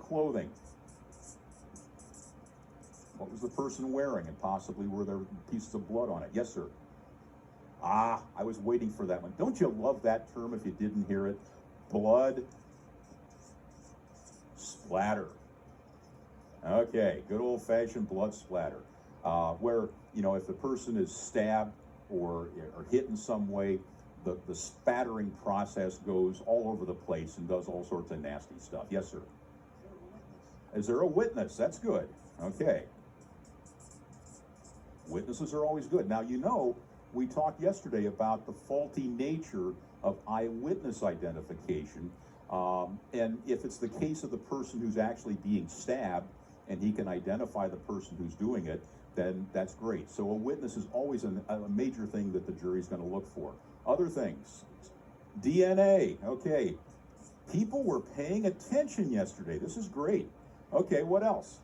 clothing. What was the person wearing, and possibly were there pieces of blood on it? Yes, sir. Ah, I was waiting for that one. Don't you love that term if you didn't hear it? Blood splatter. Okay, good old-fashioned blood splatter. Where, you know, if the person is stabbed or hit in some way, the spattering process goes all over the place and does all sorts of nasty stuff. Yes, sir. Is there a witness? That's good. Okay. Witnesses are always good. Now, you know, we talked yesterday about the faulty nature of eyewitness identification. And if it's the case of the person who's actually being stabbed and he can identify the person who's doing it, then that's great. So a witness is always a major thing that the jury's going to look for. Other things, DNA. Okay, people were paying attention yesterday. This is great. Okay, what else?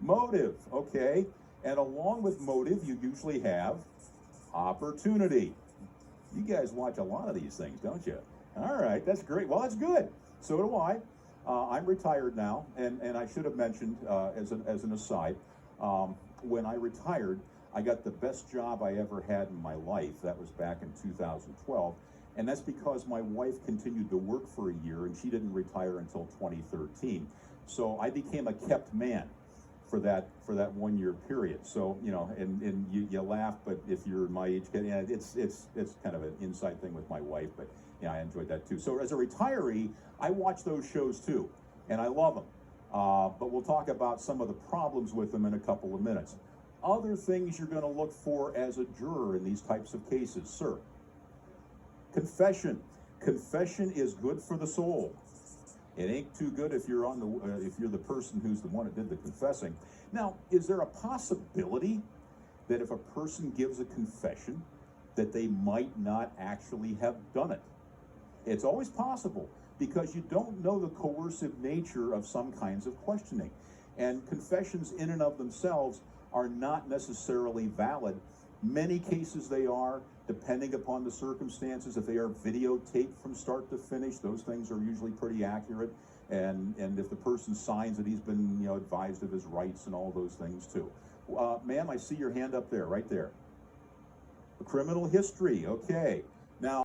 Motive. Okay, and along with motive, you usually have opportunity. You guys watch a lot of these things, don't you? All right, that's great. Well, that's good. So do I. I'm retired now, and I should have mentioned as an aside, when I retired, I got the best job I ever had in my life. That was back in 2012, and that's because my wife continued to work for a year, and she didn't retire until 2013. So I became a kept man for that 1 year period. So, you know, and you laugh, but if you're my age, yeah, it's kind of an inside thing with my wife, but yeah, I enjoyed that too. So as a retiree, I watch those shows too, and I love them. But we'll talk about some of the problems with them in a couple of minutes. Other things you're going to look for as a juror in these types of cases, sir. Confession. Confession is good for the soul. It ain't too good if you're if you're the person who's the one that did the confessing. Now, is there a possibility that if a person gives a confession that they might not actually have done it? It's always possible, because you don't know the coercive nature of some kinds of questioning. And confessions in and of themselves are not necessarily valid. Many cases they are, depending upon the circumstances. If they are videotaped from start to finish, those things are usually pretty accurate. And if the person signs that he's been, you know, advised of his rights and all those things too. Ma'am, I see your hand up there, right there. Criminal history, okay.